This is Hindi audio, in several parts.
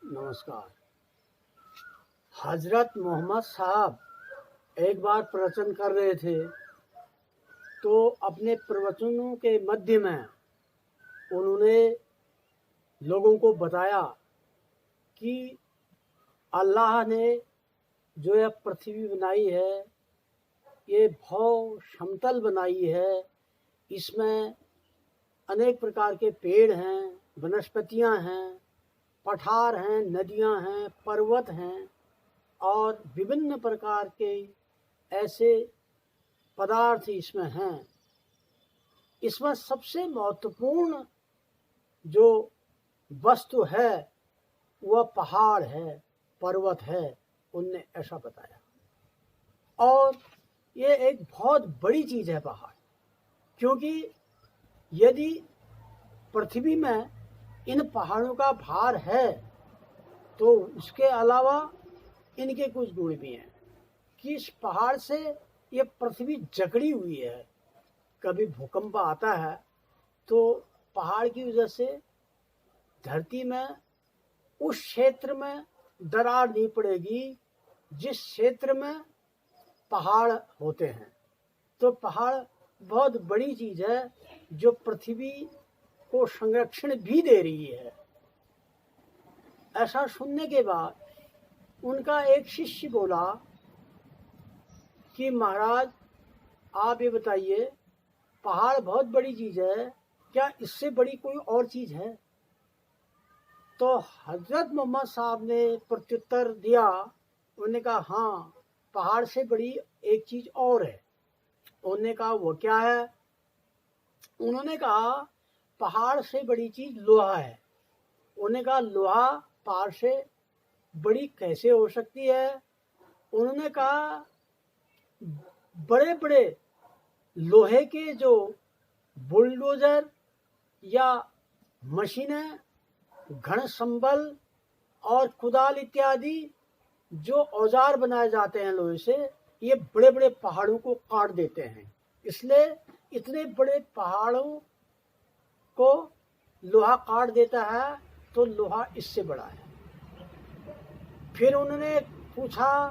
नमस्कार। हजरत मोहम्मद साहब एक बार प्रवचन कर रहे थे, तो अपने प्रवचनों के मध्य में उन्होंने लोगों को बताया कि अल्लाह ने जो यह पृथ्वी बनाई है, ये भव समतल बनाई है। इसमें अनेक प्रकार के पेड़ हैं, वनस्पतियां हैं, पठार हैं, नदियां हैं, पर्वत हैं और विभिन्न प्रकार के ऐसे पदार्थ इसमें हैं। इसमें सबसे महत्वपूर्ण जो वस्तु है वह पहाड़ है, पर्वत है, उनने ऐसा बताया। और ये एक बहुत बड़ी चीज़ है पहाड़, क्योंकि यदि पृथ्वी में इन पहाड़ों का भार है तो उसके अलावा इनके कुछ गुण भी हैं कि इस पहाड़ से ये पृथ्वी जकड़ी हुई है। कभी भूकंप आता है तो पहाड़ की वजह से धरती में उस क्षेत्र में दरार नहीं पड़ेगी जिस क्षेत्र में पहाड़ होते हैं। तो पहाड़ बहुत बड़ी चीज़ है जो पृथ्वी को संरक्षण भी दे रही है। ऐसा सुनने के बाद उनका एक शिष्य बोला कि महाराज, आप ये बताइए, पहाड़ बहुत बड़ी चीज़ है, क्या इससे बड़ी कोई और चीज़ है? तो हजरत मोहम्मद साहब ने प्रत्युत्तर दिया। उन्होंने कहा, हाँ, पहाड़ से बड़ी एक चीज़ और है। उन्होंने कहा, वो क्या है? उन्होंने कहा, पहाड़ से बड़ी चीज़ लोहा है। उन्होंने कहा, लोहा पहाड़ से बड़ी कैसे हो सकती है? उन्होंने कहा, बड़े बड़े लोहे के जो बुलडोजर या मशीनें, घन संबल और कुदाल इत्यादि जो औजार बनाए जाते हैं लोहे से, ये बड़े बड़े पहाड़ों को काट देते हैं। इसलिए इतने बड़े पहाड़ों को लोहा काट देता है, तो लोहा इससे बड़ा है। फिर उन्होंने पूछा,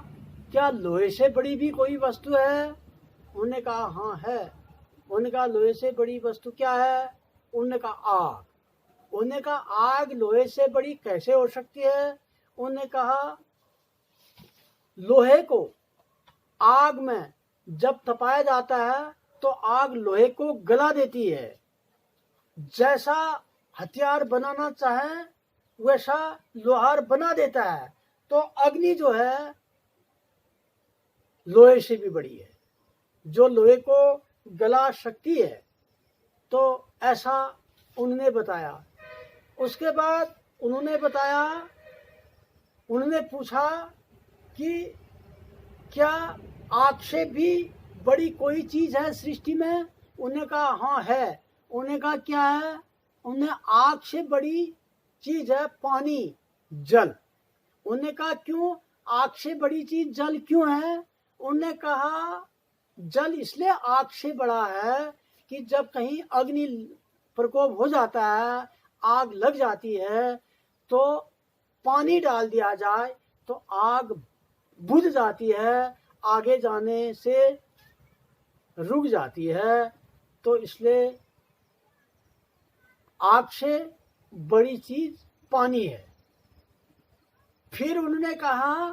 क्या लोहे से बड़ी भी कोई वस्तु है? उन्होंने कहा, हाँ है। उन्होंने कहा, लोहे से बड़ी वस्तु क्या है? उन्होंने कहा, आग। उन्होंने कहा, आग लोहे से बड़ी कैसे हो सकती है? उन्होंने कहा, लोहे को आग में जब तपाया जाता है तो आग लोहे को गला देती है। जैसा हथियार बनाना चाहे वैसा लोहार बना देता है। तो अग्नि जो है लोहे से भी बड़ी है, जो लोहे को गला सकती है। तो ऐसा उन्होंने बताया। उसके बाद उन्होंने बताया, उन्होंने पूछा कि क्या आग से भी बड़ी कोई चीज़ है सृष्टि में? उन्होंने कहा, हाँ है। उन्होंने कहा, क्या है? उन्हें आग से बड़ी चीज़ है पानी, जल। उन्होंने कहा, क्यों आग से बड़ी चीज़ जल क्यों है? उन्होंने कहा, जल इसलिए आग से बड़ा है कि जब कहीं अग्नि प्रकोप हो जाता है, आग लग जाती है, तो पानी डाल दिया जाए तो आग बुझ जाती है, आगे जाने से रुक जाती है। तो इसलिए आग से बड़ी चीज पानी है। फिर उन्होंने कहा,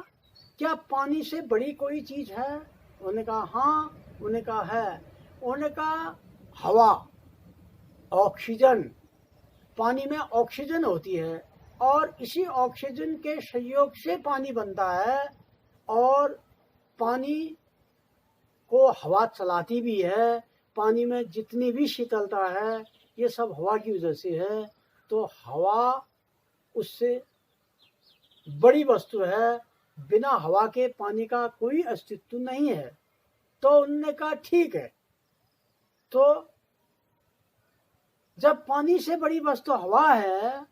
क्या पानी से बड़ी कोई चीज है? उन्होंने कहा, हाँ। उन्होंने कहा, है। उन्होंने कहा, हवा, ऑक्सीजन। पानी में ऑक्सीजन होती है और इसी ऑक्सीजन के संयोग से पानी बनता है, और पानी को हवा चलाती भी है। पानी में जितनी भी शीतलता है ये सब हवा की वजह से है। तो हवा उससे बड़ी वस्तु है। बिना हवा के पानी का कोई अस्तित्व नहीं है। तो उन्होंने कहा, ठीक है, तो जब पानी से बड़ी वस्तु हवा है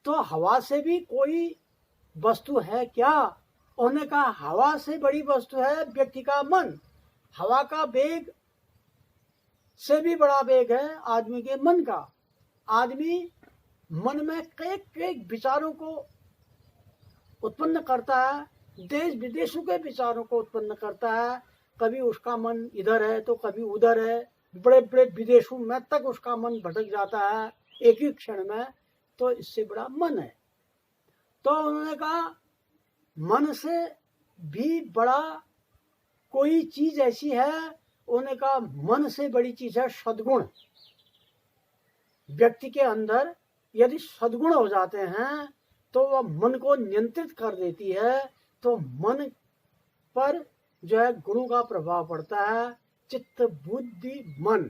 तो हवा से भी कोई वस्तु है क्या? उन्होंने कहा, हवा से बड़ी वस्तु है व्यक्ति का मन। हवा का वेग से भी बड़ा वेग है आदमी के मन का। आदमी मन में कई कई विचारों को उत्पन्न करता है, देश विदेशों के विचारों को उत्पन्न करता है। कभी उसका मन इधर है तो कभी उधर है, बड़े बड़े विदेशों में तक उसका मन भटक जाता है एक ही क्षण में। तो इससे बड़ा मन है। तो उन्होंने कहा मन से भी बड़ा कोई चीज ऐसी है। उन्होंने कहा मन से बड़ी चीज है सद्गुण। व्यक्ति के अंदर यदि सद्गुण हो जाते हैं तो वह मन को नियंत्रित कर देती है। तो मन पर जो है गुणों का प्रभाव पड़ता है। चित्त बुद्धि मन,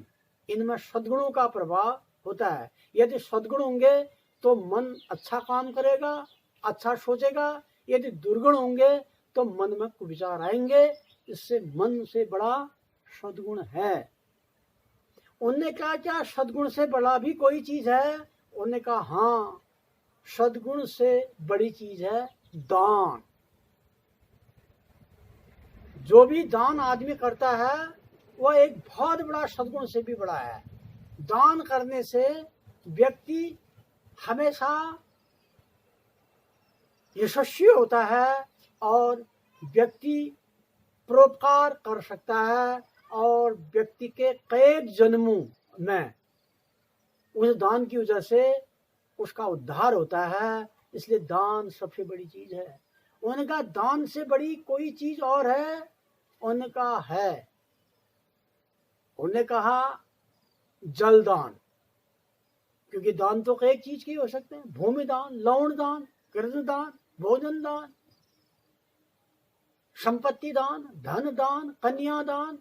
इनमें सद्गुणों का प्रभाव होता है। यदि सद्गुण होंगे तो मन अच्छा काम करेगा, अच्छा सोचेगा। यदि दुर्गुण होंगे तो मन में कुविचार आएंगे। इससे मन से बड़ा सद्गुण है। उन्होंने कहा क्या सद्गुण से बड़ा भी कोई चीज है? उन्होंने कहा हाँ, सद्गुण से बड़ी चीज है दान। जो भी दान आदमी करता है वह एक बहुत बड़ा सद्गुण से भी बड़ा है। दान करने से व्यक्ति हमेशा यशस्वी होता है और व्यक्ति परोपकार कर सकता है और व्यक्ति के कई जन्मों में उस दान की वजह से उसका उद्धार होता है। इसलिए दान सबसे बड़ी चीज है। उन्होंने कहा दान से बड़ी कोई चीज और है? उन्होंने कहा है। उन्होंने कहा जलदान। क्योंकि दान तो कई चीज के हो सकते हैं, भूमि दान, लवण दान, कृष्ण दान, भोजन दान, संपत्ति दान, धन दान, कन्या दान,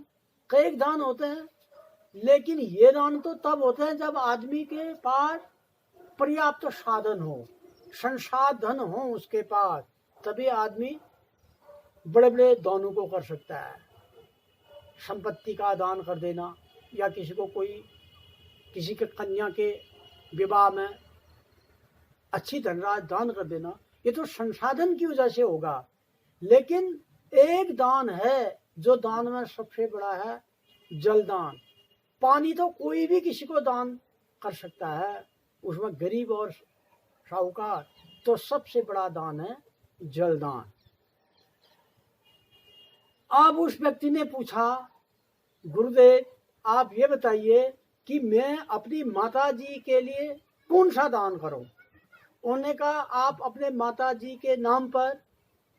कई दान होते हैं। लेकिन ये दान तो तब होते हैं जब आदमी के पास पर्याप्त साधन हो, संसाधन हो उसके पास, तभी आदमी बड़े बड़े दानों को कर सकता है। संपत्ति का दान कर देना या किसी के कन्या के विवाह में अच्छी धनराशि दान कर देना, ये तो संसाधन की वजह से होगा। लेकिन एक दान है जो दान में सबसे बड़ा है, जलदान। पानी तो कोई भी किसी को दान कर सकता है, उसमें गरीब और साहूकार। तो सबसे बड़ा दान है जलदान। अब उस व्यक्ति ने पूछा, गुरुदेव आप ये बताइए कि मैं अपनी माता जी के लिए कौन सा दान करूं? उन्होंने कहा आप अपने माता जी के नाम पर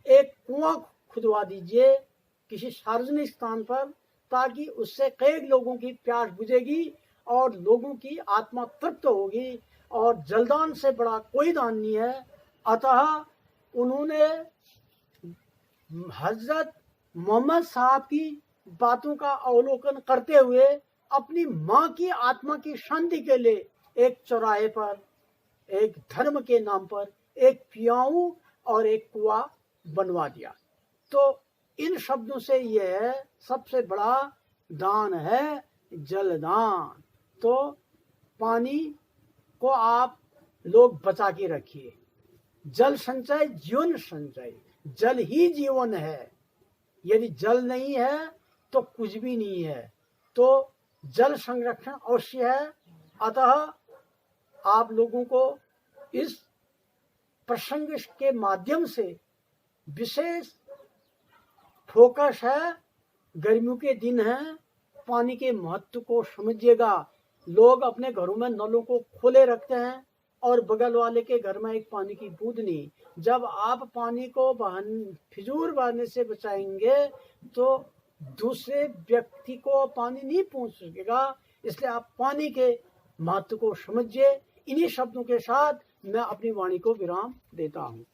एक कुआं खुदवा दीजिए किसी सार्वजनिक स्थान पर, ताकि उससे कई लोगों की प्यास बुझेगी और लोगों की आत्मा तृप्त होगी। और जलदान से बड़ा कोई दान नहीं है। अतः उन्होंने हजरत मोहम्मद साहब की बातों का अवलोकन करते हुए अपनी माँ की आत्मा की शांति के लिए एक चौराहे पर एक धर्म के नाम पर एक पियाऊ और एक कुआं बनवा दिया। तो इन शब्दों से यह सबसे बड़ा दान है जलदान। तो पानी को आप लोग बचा के रखिए। जल संचय जीवन संचय, जल ही जीवन है। यदि जल नहीं है तो कुछ भी नहीं है। तो जल संरक्षण अवश्य है। अतः आप लोगों को इस प्रसंग के माध्यम से विशेष फोकस है। गर्मियों के दिन हैं, पानी के महत्व को समझिएगा। लोग अपने घरों में नलों को खोले रखते हैं और बगल वाले के घर में एक पानी की बूंद नहीं। जब आप पानी को फिजूल बहाने से बचाएंगे तो दूसरे व्यक्ति को पानी नहीं पहुंच सकेगा। इसलिए आप पानी के महत्व को समझिए। इन्हीं शब्दों के साथ मैं अपनी वाणी को विराम देता हूँ।